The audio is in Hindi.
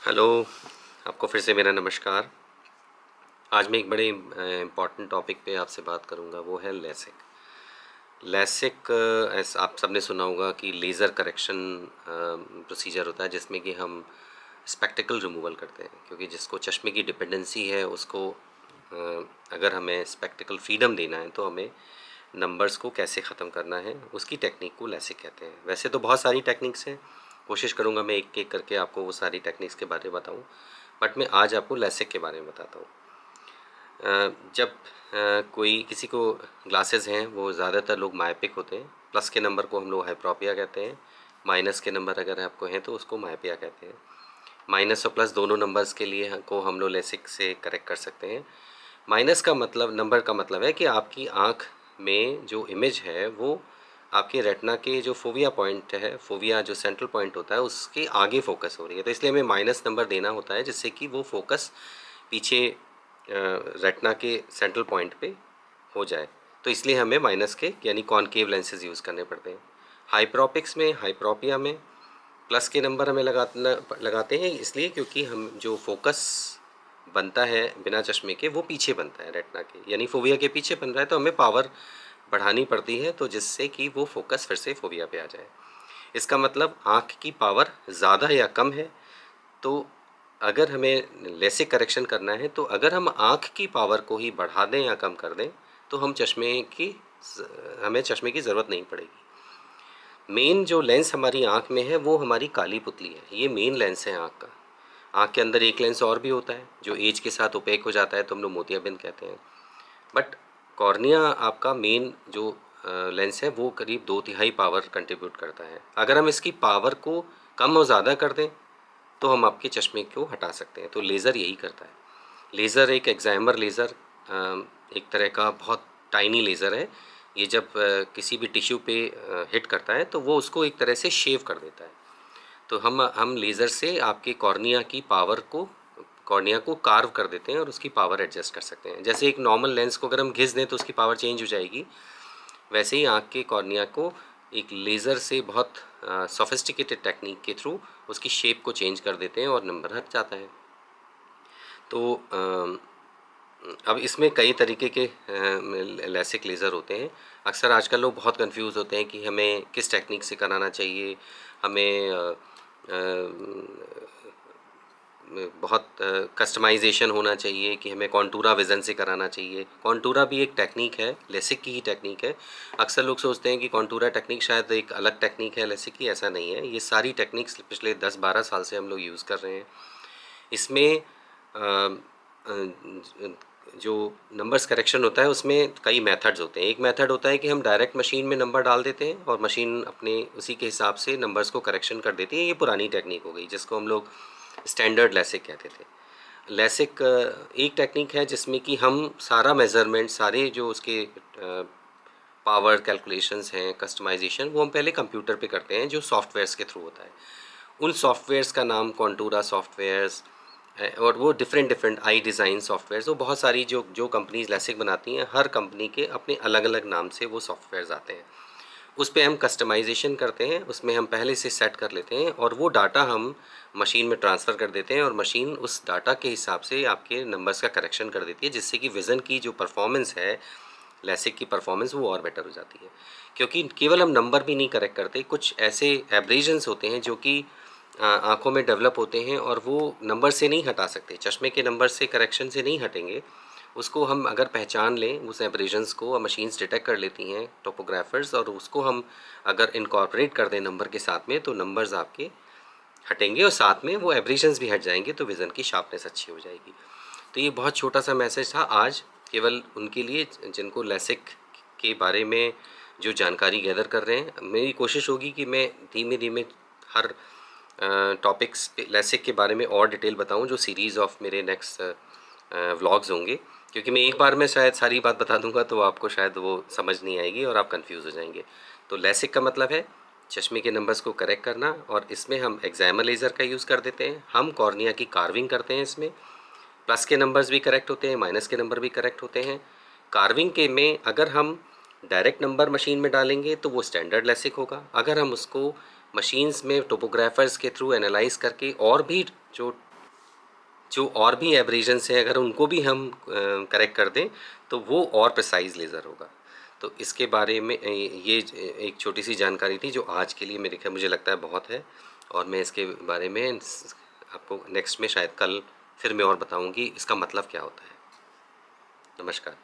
हेलो। आपको फिर से मेरा नमस्कार। आज मैं एक बड़े इम्पॉर्टेंट टॉपिक पे आपसे बात करूंगा, वो है लेसिक। लेसिक ऐसा आप सबने सुना होगा कि लेज़र करेक्शन प्रोसीजर होता है जिसमें कि हम स्पेक्टिकल रिमूवल करते हैं, क्योंकि जिसको चश्मे की डिपेंडेंसी है उसको अगर हमें स्पेक्टिकल फ्रीडम देना है तो हमें नंबर्स को कैसे ख़त्म करना है, उसकी टेक्निक को लेसिक कहते हैं। वैसे तो बहुत सारी टेक्निक्स हैं, कोशिश करूँगा मैं एक एक करके आपको वो सारी टेक्निक्स के बारे में बताऊँ, बट मैं आज आपको लेसिक के बारे में बताता हूँ। जब कोई किसी को ग्लासेस हैं, वो ज़्यादातर लोग मायोपिक होते हैं। प्लस के नंबर को हम लोग हाइप्रोपिया कहते हैं, माइनस के नंबर अगर आपको हैं तो उसको मायोपिया कहते हैं। माइनस और प्लस दोनों नंबर्स के लिए को हम लोग लेसिक से करेक्ट कर सकते हैं। माइनस का मतलब, नंबर का मतलब है कि आपकी आँख में जो इमेज है वो आपके रेटिना के जो फोविया पॉइंट है, फोविया जो सेंट्रल पॉइंट होता है उसके आगे फोकस हो रही है, तो इसलिए हमें माइनस नंबर देना होता है जिससे कि वो फोकस पीछे रेटिना के सेंट्रल पॉइंट पे हो जाए। तो इसलिए हमें माइनस के यानी कॉनकेव लेंसेज यूज़ करने पड़ते हैं। हाइप्रोपिक्स में, हाइप्रोपिया में प्लस के नंबर हमें लगाते हैं, इसलिए क्योंकि हम जो फोकस बनता है बिना चश्मे के वो पीछे बनता है रेटिना के, यानी फोविया के पीछे बन रहा है, तो हमें पावर बढ़ानी पड़ती है तो जिससे कि वो फोकस फिर से फोविया पे आ जाए। इसका मतलब आँख की पावर ज़्यादा या कम है। तो अगर हमें लेसिक करेक्शन करना है तो अगर हम आँख की पावर को ही बढ़ा दें या कम कर दें तो हमें चश्मे की ज़रूरत नहीं पड़ेगी। मेन जो लेंस हमारी आँख में है वो हमारी काली पुतली है, ये मेन लेंस है आँख का। आँख के अंदर एक लेंस और भी होता है जो एज के साथ ओपेक हो जाता है, तो हम लोग मोतियाबिंद कहते हैं। बट कॉर्निया आपका मेन जो लेंस है वो करीब 2/3 पावर कंट्रीब्यूट करता है। अगर हम इसकी पावर को कम और ज़्यादा कर दें तो हम आपके चश्मे को हटा सकते हैं। तो लेज़र यही करता है। लेज़र एक एग्जाइमर लेज़र एक तरह का बहुत टाइनी लेज़र है। ये जब किसी भी टिश्यू पे हिट करता है तो वो उसको एक तरह से शेव कर देता है। तो हम लेज़र से आपके कॉर्निया को कार्व कर देते हैं और उसकी पावर एडजस्ट कर सकते हैं। जैसे एक नॉर्मल लेंस को अगर हम घिस दें तो उसकी पावर चेंज हो जाएगी, वैसे ही आँख के कॉर्निया को एक लेज़र से बहुत सोफिस्टिकेटेड टेक्निक के थ्रू उसकी शेप को चेंज कर देते हैं और नंबर हट जाता है। तो अब इसमें कई तरीके के लेसिक लेज़र होते हैं। अक्सर आजकल लोग बहुत कंफ्यूज होते हैं कि हमें किस टेक्निक से कराना चाहिए। हमें बहुत कस्टमाइजेशन होना चाहिए कि हमें कॉन्टूरा विज़न से कराना चाहिए। कॉन्टूरा भी एक टेक्निक है, लेसिक की ही टेक्निक है। अक्सर लोग सोचते हैं कि कॉन्टूरा टेक्निक शायद एक अलग टेक्निक है लेसिक की, ऐसा नहीं है। ये सारी टेक्निक्स पिछले 10-12 साल से हम लोग यूज़ कर रहे हैं। इसमें जो नंबर्स करेक्शन होता है उसमें कई मेथड्स होते हैं। एक मेथड होता है कि हम डायरेक्ट मशीन में नंबर डाल देते हैं और मशीन अपने उसी के हिसाब से नंबर्स को करेक्शन कर देती है। ये पुरानी टेक्निक हो गई जिसको हम लोग स्टैंडर्ड लेसिक कहते थे। लेसिक एक टेक्निक है जिसमें कि हम सारा मेज़रमेंट, सारे जो उसके पावर कैलकुलेशंस हैं, कस्टमाइजेशन, वो हम पहले कंप्यूटर पे करते हैं जो सॉफ्टवेयर्स के थ्रू होता है। उन सॉफ्टवेयर्स का नाम कॉन्टूरा सॉफ्टवेयर्स है, और वो different different I design softwares, वो बहुत सारी जो जो कंपनीज लेसिक बनाती हैं, हर कंपनी के अपने अलग अलग नाम से वो सॉफ्टवेयर्स आते हैं। उस पे हम कस्टमाइजेशन करते हैं, उसमें हम पहले से सेट कर लेते हैं और वो डाटा हम मशीन में ट्रांसफ़र कर देते हैं और मशीन उस डाटा के हिसाब से आपके नंबर्स का करेक्शन कर देती है, जिससे कि विज़न की जो परफॉर्मेंस है, लेसिक की परफॉर्मेंस, वो और बेटर हो जाती है। क्योंकि केवल हम नंबर भी नहीं करेक्ट करते, कुछ ऐसे एब्रेजन्स होते हैं जो कि आँखों में डेवलप होते हैं और वो नंबर से नहीं हटा सकते, चश्मे के नंबर से करेक्शन से नहीं हटेंगे। उसको हम अगर पहचान लें, उस एब्रेजन्स को मशीन्स डिटेक्ट कर लेती हैं, टोपोग्राफर्स, और उसको हम अगर इनकॉर्पोरेट कर दें नंबर के साथ में, तो नंबर्स आपके हटेंगे और साथ में वो एब्रेजन्स भी हट जाएंगे, तो विज़न की शार्पनेस अच्छी हो जाएगी। तो ये बहुत छोटा सा मैसेज था आज, केवल उनके लिए जिनको लेसिक के बारे में जो जानकारी गैदर कर रहे हैं। मेरी कोशिश होगी कि मैं धीमे धीमे हर टॉपिक्स पे लेसिक के बारे में और डिटेल बताऊं, जो सीरीज़ ऑफ मेरे नेक्स्ट व्लॉग्स होंगे। क्योंकि मैं एक बार में शायद सारी बात बता दूंगा तो आपको शायद वो समझ नहीं आएगी और आप कंफ्यूज हो जाएंगे। तो लेसिक का मतलब है चश्मे के नंबर्स को करेक्ट करना, और इसमें हम एग्जाइमर लेज़र का यूज़ कर देते हैं। हम कॉर्निया की कार्विंग करते हैं, इसमें प्लस के नंबर्स भी करेक्ट होते हैं, माइनस के नंबर भी करेक्ट होते हैं। कार्विंग के में अगर हम डायरेक्ट नंबर मशीन में डालेंगे तो वो स्टैंडर्ड लेसिक होगा। अगर हम उसको मशीन्स में टोपोग्राफर्स के थ्रू एनालाइज करके और भी जो जो और भी एब्रेजन्स हैं अगर उनको भी हम करेक्ट कर दें तो वो और प्रिसाइज लेज़र होगा। तो इसके बारे में ये एक छोटी सी जानकारी थी जो आज के लिए मेरे ख्याल मुझे लगता है बहुत है, और मैं इसके बारे में आपको नेक्स्ट में शायद कल फिर मैं और बताऊं कि इसका मतलब क्या होता है। नमस्कार।